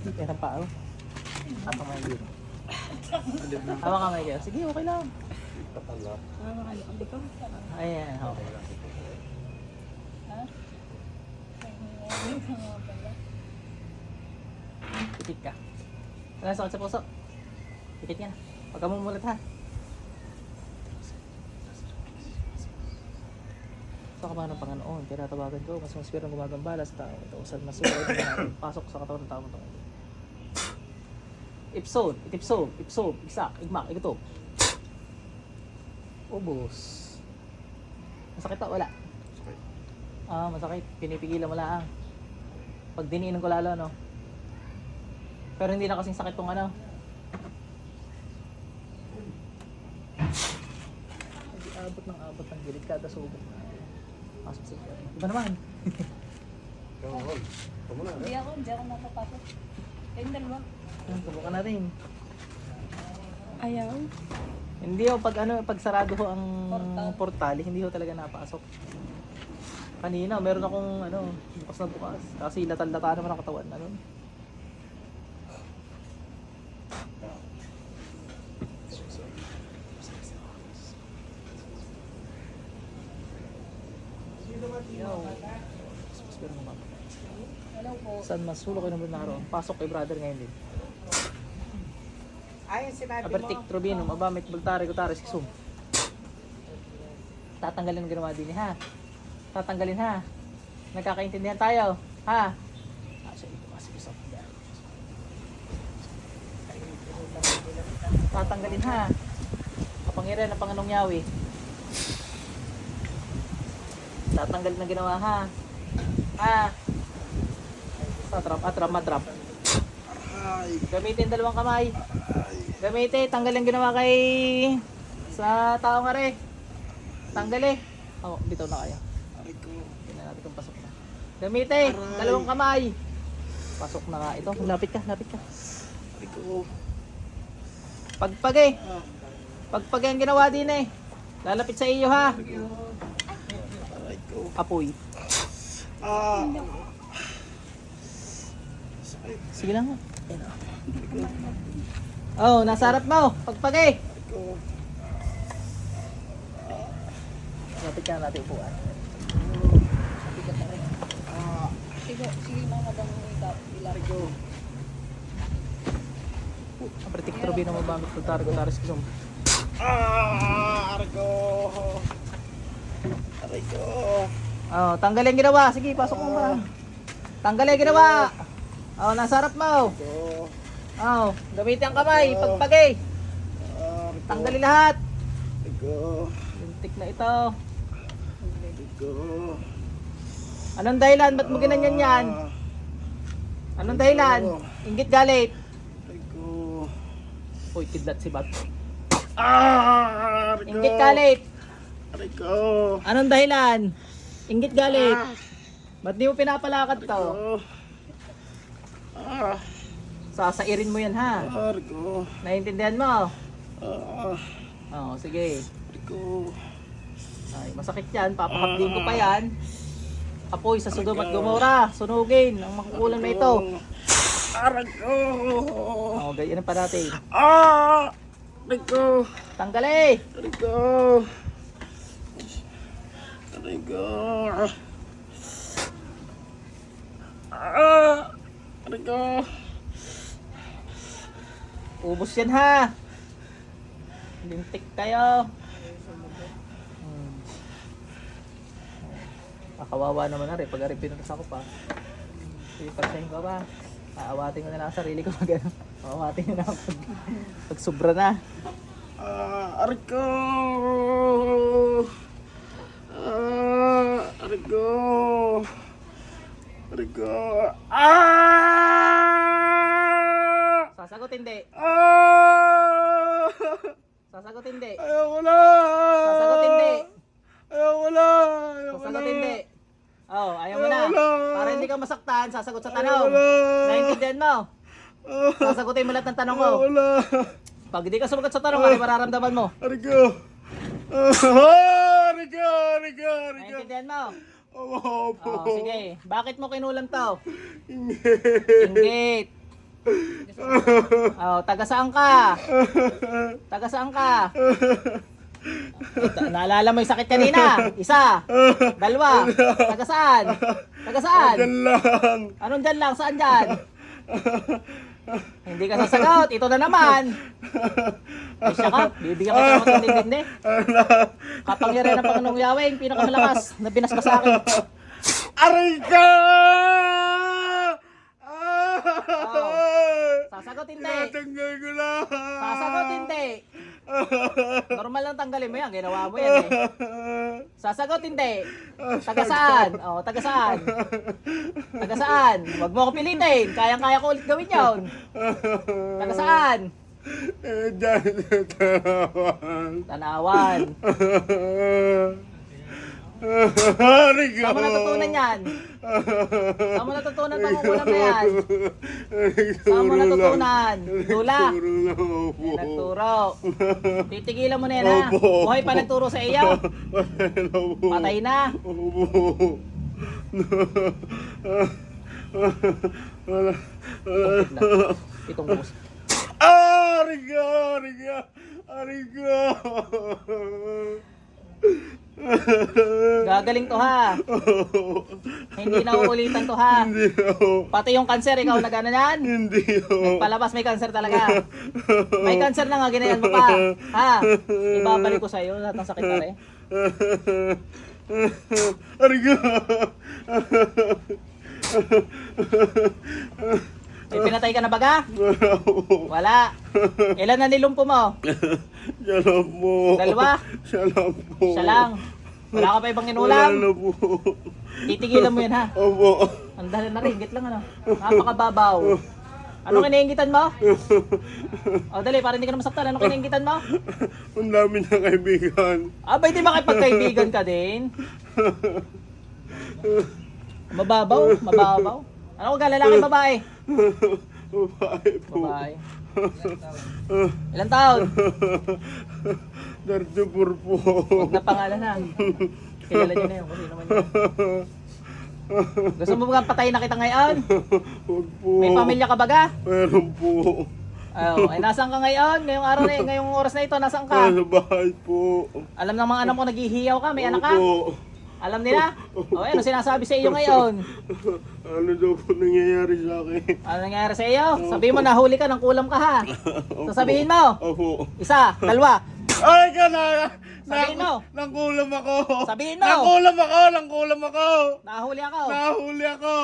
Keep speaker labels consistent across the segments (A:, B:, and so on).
A: Yan ang pao. At ang mga dito. Hawa ka kayo. Sige, okay lang. Ayan, okay lang. Pikit ka. Wala sakit sa puso. Pikit ka na. Huwag ka mumulat ha. Sa ka ba ng Panginoon, tinatawagan ko, mas maspirang gumagambala sa tao. Ito, saan masulat na pasok sa katawan ng tao ng Panginoon. Ipsod, itipsod, ipsod, igsak, igmak, iguto. Ubos. Masakit pa? Wala.
B: Sakit.
A: Masakit. Pinipigilan mo lang. Pag diniinan ko lalo, no? Pero hindi na kasing sakit tong ano. Hindi abot ng gilid kada subok na. Pasok sa iyo. Iba naman.
C: Hindi ako mapapasok. Kayong dalawa.
A: Subukan natin.
C: Ayaw.
A: Hindi ho, pag sarado ho ang portal, hindi ho talaga napasok. Kanina, meron akong bukas na bukas. Kasi latal-lata naman ang katawan na nun. Saan masulok kayo naman naroon? Pasok kay brother ngayon din.
D: Ayun sinabi mo.
A: Abertik, Trubinum, Abamit, Bultari, Gutaris, Kisum. Tatanggalin ang ginawa din ha. Tatanggalin ha. Nagkakaintindihan tayo. Ha? Siya ito kasi Kisum. Tatanggalin ha. Kapangyarihan ng Panginoong Yahweh. Tatanggalin ang ginawa ha. Ha? Atrap. Gamitin dalawang kamay. Gamitin, tanggal ang ginawa kay sa tao nga rin. Tanggal eh. Bitaw na kayo. Tingnan natin kung pasok na. Gamitin, dalawang kamay. Pasok na nga ito. Lapit ka. Pagpag eh. Pagpag ang ginawa din eh. Lalapit sa iyo ha. Apoy. Sige lang. Nasa harap mo. Pagpag eh. Lapit ka na natin upuan.
C: Sige mga madang ilargo.
A: Apertik Trubino mo ba? Bultari, Gutaris, Kisum.
D: Argo.
A: Tanggalin ginawa. Sige, pasok mo ba? Tanggalin ginawa. Nasa harap mo. Gamitin ang kamay. Pagpagay. Tanggalin lahat. Lintik na ito. Anong dahilan? Ba't mo ginanyan yan? Anong dahilan? Inggit galit. Uy, kidlat si Bat. Inggit galit. Anong dahilan? Inggit galit. Ba't di mo pinapalakad to? Sasairin mo yan ha. Naiintindihan mo? Sige. Ay, masakit yan. Papahapdin ko pa yan. Apoy sa Sodom at Gomora. Sunugin ang makukulam na ito. Ganyan pa natin. Tanggalin. Ubus yan ha. Lintik kayo. Kawawa naman na rin. Pag-ari pinunas ako pa. Pagsahin ko ba? Aawatin ko na lang ang sarili ko pag ano. Aawatin ko na pag sobra na.
D: Argo.
A: Sasagot hindi. Sasagot hindi.
D: Ayoko na.
A: Sasagot hindi.
D: Ayoko na.
A: Sasagot hindi. Ayaw mo na. Para hindi ka masaktan, sasagot sa tanong.
D: Ayoko na.
A: Naintindihan mo? Sasagutin mo lahat ng tanong ko.
D: Ayoko na.
A: Pag hindi ka sumagot sa tanong, ano yung mararamdaman mo?
D: Argo.
A: Naintindihan mo?
D: Opo.
A: Sige. Bakit mo kinulam to?
D: Inggit.
A: Inggit. Oh, taga saan ka? Taga saan ka? Naalala mo yung sakit kanina? Isa, dalawa, taga saan? Taga saan?
D: Diyan lang.
A: Anong dyan lang? Saan dyan? Hindi ka sasagot. Ito na naman. Ay siya ka. Bibigyan ka sa mga tindi. Kapangyarihan ng Panginoong Yahweh, yung pinakamalakas na binasbas sa akin.
D: Aray ka!
A: Sasagot hindi.
D: Tinatanggal ko lang.
A: Sasagot hindi. Normal lang tanggalin mo yan. Ginawa mo yan eh. Sasagot hindi. Taga saan? Oh, taga saan? Taga saan? Huwag mo ako pilitin. Kayang-kaya ko ulit gawin yun. Taga saan?
D: Diyan sa tanawan.
A: Tanawan.
D: Aray ka!
A: Saan mo natutunan yan? Saan mo natutunan pangukulam na yan? Saan mo natutunan? Tula.
D: Turo lang ako.
A: Nagturo. Titigilan mo na yan ha.
D: Opo.
A: Buhay pa nagturo sa iyo. Patay na.
D: Opo. Wala.
A: Itong bus.
D: Aray ka! Aray ka! Aray ka!
A: Gagaling to ha. Hindi na uulitan to ha.
D: Hindi ako.
A: Pati yung kanser, ikaw na gano'n yan.
D: Hindi ako.
A: Palabas may kanser talaga. May kanser na nga, ginayan mo pa. Ha? Ibabalik ko sa'yo, lahat ng sakit na rin.
D: Aray ka!
A: May pinatay ka na baga?
D: Wala ako.
A: Wala. Ilan na nilumpo mo?
D: Siya lang po.
A: Dalawa?
D: Siya lang po.
A: Siya lang. Wala ka pa ibang
D: Wala
A: inulam?
D: na po.
A: Titigilan mo yan ha.
D: Opo.
A: Ang dahil na rin, ingit lang ano. Napakababaw. Ano kinaingitan mo? O dali, para hindi ka na masaktan. Ano kinaingitan mo?
D: Ang dami na kaibigan.
A: Abay, di makipagkaibigan ka din. Mababaw, mababaw. Ano ka, lalaki, babae?
D: Babae po.
A: Babae. Ilang taon?
D: 34 po.
A: Huwag na pangalan na. Kilala niyo na yun, kasi naman yun. Gusto mo ba patayin na kita ngayon?
D: Huwag po.
A: May pamilya ka baga?
D: Meron po.
A: Oh, ay nasaan ka ngayon? Ngayong araw na, ngayong oras na ito, nasaan ka?
D: Nasa bahay po.
A: Alam ng mga anak mo naghihiyaw ka, may anak ka?
D: Opo.
A: Alam nila? O ano sinasabi sa iyo ngayon?
D: Ano daw po nangyayari sa akin?
A: Ano nangyari sa iyo? Sabihin mo nahuli ka, ng kulam ka ha. Sasabihin mo.
D: Opo.
A: Isa, dalawa.
D: Ay ka na!
A: Sabihin mo.
D: Nangkulam ako!
A: Sabihin mo.
D: Nangkulam ako! Nangkulam ako!
A: Nahuli ako.
D: Nahuli ako!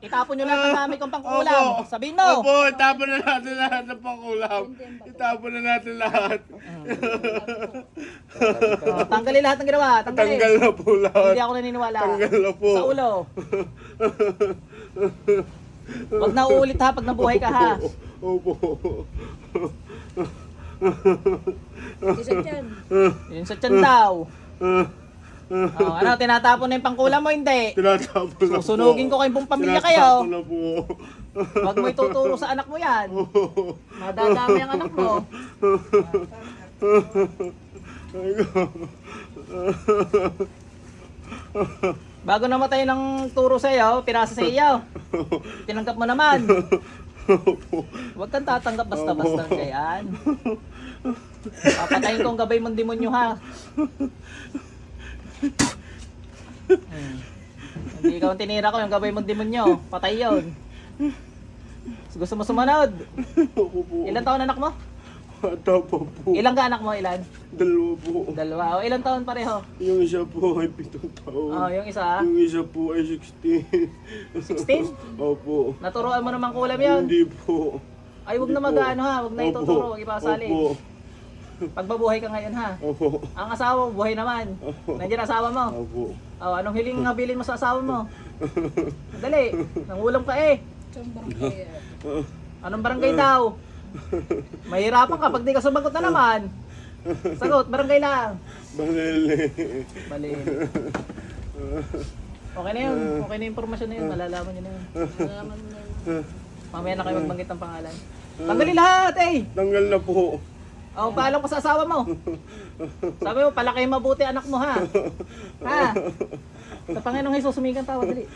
A: Itapon nyo lahat ng gamit kong
D: Opo.
A: pangkulam. Sabihin mo.
D: Opo, itapon na natin lahat ng pangkulam. Itapon na natin lahat.
A: Oh, tanggalin lahat ng ginawa. Tanggalin.
D: Tanggal na po lahat.
A: Hindi ako naniniwala.
D: Tanggal na po.
A: Sa ulo. Huwag na uulit ha pag nabuhay ka ha.
D: Opo.
C: Isa dyan.
A: Yun sa tiyan daw. Oh, ano, tinatapon na yung pangkulam mo, hindi.
D: Tinatapon na po.
A: Susunugin ko kayong buong pamilya kayo.
D: Tinatapon na po.
A: Huwag mo ituturo sa anak mo yan. Madadami ang anak mo. Bago namatay ng turo sa iyo, pirasa sa iyo. Tinanggap mo naman. Huwag kang tatanggap basta-basta ganyan. Papatayin ko ang gabay mong demonyo ha. Hindi ikaw ang tinira ko, yung gabay mong demonyo. Patay yun. Gusto mo sumunod?
D: Opo po.
A: Ilan taon anak mo?
D: Bata pa po.
A: Ilang ka anak mo? Ilan?
D: Dalawa po.
A: Dalawa. O ilang taon pareho?
D: Yung isa po ay 7 taon.
A: Oh, yung isa.
D: Yung isa po ay 16.
A: 16?
D: Opo.
A: Naturuan mo namang kulam yun.
D: Hindi po.
A: Ay, wag na
D: Hindi
A: mag-ano
D: po.
A: ha. Wag na
D: Opo.
A: ituturo. Wag ipasali.
D: Opo.
A: Pagbabuhay ka ngayon ha.
D: Opo.
A: Ang asawa mo, buhay naman.
D: Opo.
A: Nandiyan ang asawa mo.
D: Opo.
A: Oh, anong hiling habilin mo sa asawa mo? Dali. Nangulam ka eh.
C: Sobrang kaya.
A: Anong barangay daw? Mahirapan ka pag di ka sumagot na naman. Sagot, barangay lang.
D: Balele.
A: Balin. Okay na yun. Okay na yung impormasyon na yun. Malalaman nyo na yun.
C: Nalaman mo na yun.
A: Mamaya na kayo magbanggit ng pangalan. Tanggalin lahat eh.
D: Tanggal na po.
A: Oh, paalam ko sa asawa mo. Sabi mo, palaki mabuti anak mo ha. Ha? Sa Panginoong Jesus, sumigang tawa, dali.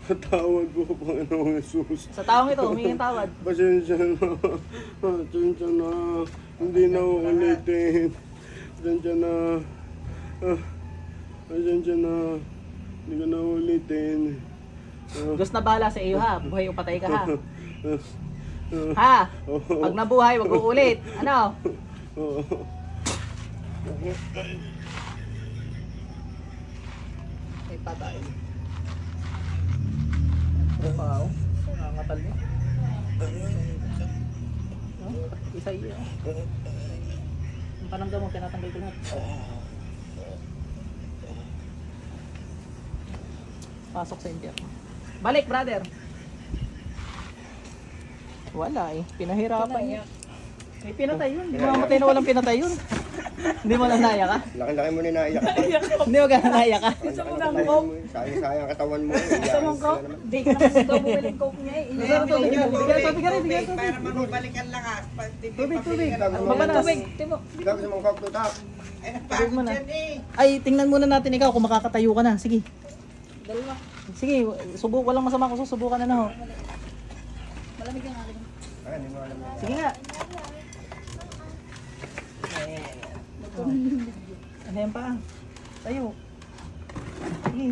D: Patawad po, Panginoong Jesus.
A: Sa taong ito, humingi ng tawad.
D: Pasensya na. Pasensya na. Hindi na uulitin. Pasensya na. Pasensya na. Hindi ko na uulitin.
A: Diyos na bahala sa iyo ha. Buhay o patay ka ha. Ha? Pag nabuhay, wag uulit. Ano? Ay, patay. Wow. Nangangatal niya. Isa iyo. Ang panangga mo, tinatanggal ko lahat. Pasok sa impyerno. Balik, brother. Wala eh. Pinahirapan niya. May pinatay yun. Hindi mamatay na walang pinatay yun. Hindi mo lang naiyak ka?
D: Laki-laki mo na naiyak ka.
A: Hindi mo gano'n naiyak ka?
C: Gusto mo ng coke?
D: Sayang katawan mo.
C: Gusto mo ng coke? Hindi ka naman daw bumili ng coke niya eh.
A: Gusto mo tubig? Bigyan tubig ka rin. Bigyan tubig.
B: Para manubalik ang lakas.
A: Tubig, tubig.
C: Ang
A: Papanas.
C: tubig. Timo.
D: Gusto mong kaktutak.
B: Ay,
A: Tubig mo
B: napagod
A: na.
B: yan eh.
A: Ay, tingnan muna natin ikaw kung makakatayo ka na. Sige.
C: Dalawa.
A: Sige, walang masama kung susubukan na na ho.
C: Malamig ang akin.
D: Ay, hindi mo alam.
A: Sige nga. Ano yan pa? Tayo. Sige.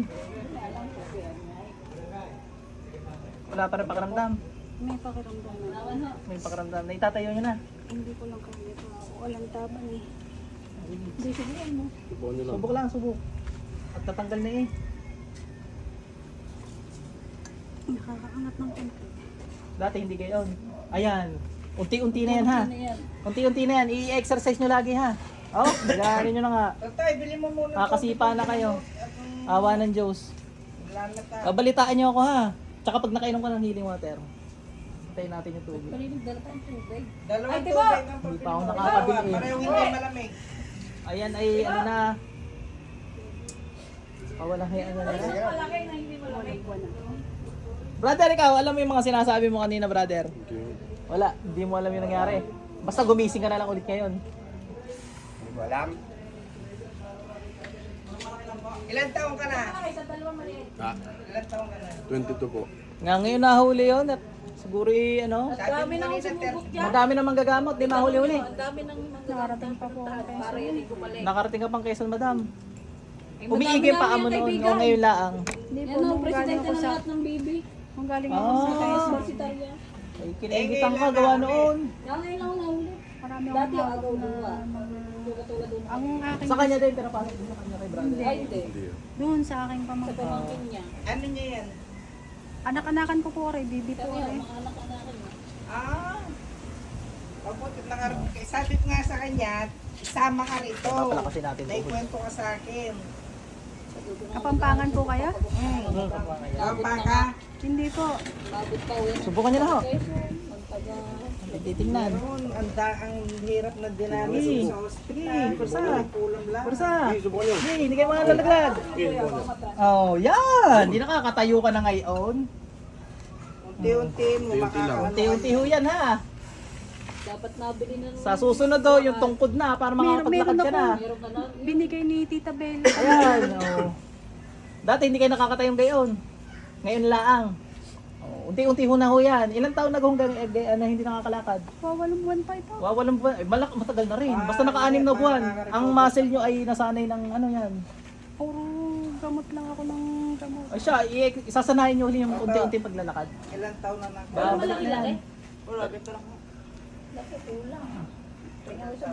A: Wala pa rin pakiramdam.
E: May pakiramdam na.
A: May pakiramdam. Naitatayo nyo na.
E: Hindi ko lang kaya pa. Walang taban eh. Hindi subukan mo.
A: Subok lang, subok. At natanggal na eh.
E: Nakakaangat ng konti.
A: Dati hindi gayon. Ayan. Unti-unti na yan ha.
C: Ano yan?
A: Unti-unti na yan. I-exercise nyo lagi ha. Oh, gagawin nyo na nga.
B: Tatay, bili mo muna.
A: Kakasipa na kayo. Awa ng Diyos.
B: Lalata.
A: Babalitaan nyo ako ha. Tsaka pag nakainom ka ng healing water, hintayin natin yung tubig.
C: Palinig dala tayong tubig.
B: Dalawang
C: Ay, diba?
B: tubig ang
A: Hindi pa ako
B: pagpili.
A: nakakabili eh.
B: Parehong hindi malamig.
A: Ayan ay ano na. Walang hiyan na nila.
C: Malaki na hindi malamig.
A: Brother, ikaw, alam mo yung mga sinasabi mo kanina, brother? Wala, hindi mo alam yung nangyari. Basta gumising ka na lang ulit ngayon.
D: Hindi mo alam.
B: Ilan taong ka na?
C: Sa dalawa maliit.
B: Ilan taong ka na?
D: 22 po.
A: Nga ngayon nahuli yun at siguro ano,
C: Ang dami nang sumubok dyan.
A: madami namang gagamot, di mahuli-huli.
C: Ang dami nang
E: Nakarating pa po ako kay
C: para yan gumaling.
A: Nakarating ka pang Quezon, madam.
C: Eh,
A: Umiigim pa
C: madami
A: amo
C: namin yan,
A: noon,
C: kaibigan.
A: o ngayon laang.
E: Hindi po,
C: Yan ang
E: nung galing
C: presidente
E: ako
C: ng
E: sa...
C: lahat ng baby.
E: Nung galing ako sa
A: Ah,
E: Quezon.
C: Sorsitarya.
A: ay kinaingitan ka, gawa noon.
C: Yan ngayon lang nahuli.
E: Marami
C: Dati
E: akong
C: agaw
E: hawak
C: luwa.
E: na...
C: Katulad doon.
E: Ang aking...
A: Sa kanya din, pinapasok din sa kanya kay brother.
C: Ay, hindi.
E: Doon sa aking
C: Sa
E: pamangkin.
C: pamangkin niya.
B: Ano niya yan?
E: Anak-anakan ko po rin. Bibi po
C: Kaya,
E: rin.
C: mga anak-anakan niya.
B: Ah. Papunta sabi ko nga sa kanya, isama ka rito.
A: Papalakasin natin.
B: Naikwento ka sa akin.
E: Kapampangan po kayo?
B: Papa ka.
E: Hindi po.
C: Mabot pa uwi.
A: Subukan niyo na ho.
C: Quezon, magtaga.
A: Titingnan.
B: Noon, ang hirap na dinanas
A: Sige.
B: sa ospital.
A: Sige, pursa.
B: Kulam lang.
A: Pursa.
D: Subukan nyo.
A: Hindi, hindi kayo malalaglag. Oh, yan. Hindi nakakatayo ka na ngayon.
B: Unti-unti mo makakaano.
A: Unti-unti ho yan ha.
C: Dapat nabili na
A: Sa susunod do, yung tungkod na para makapaglakad ka na.
C: meron ka na.
E: Binigay ni Tita Bella.
A: Ayan, oh. Dati hindi kayo nakakatayong gayon. Ngayon laang. Oh, unti-unti ho na ho yan. Ilang taon na hanggang hindi nakakalakad?
E: Wawalang buwan pa ito.
A: Wawalang buwan. Eh, matagal na rin. Basta naka-6 na buwan. Ang muscle nyo ay nasanay ng ano yan.
E: Puro gamot lang ako ng gamot.
A: Ay siya, isasanayin nyo ulit yung unti-unti paglalakad.
B: Ilang taon na
A: Babalik
C: Malaki-laki.
A: yan.
B: Wala, ganito lang.
C: Laki kulang.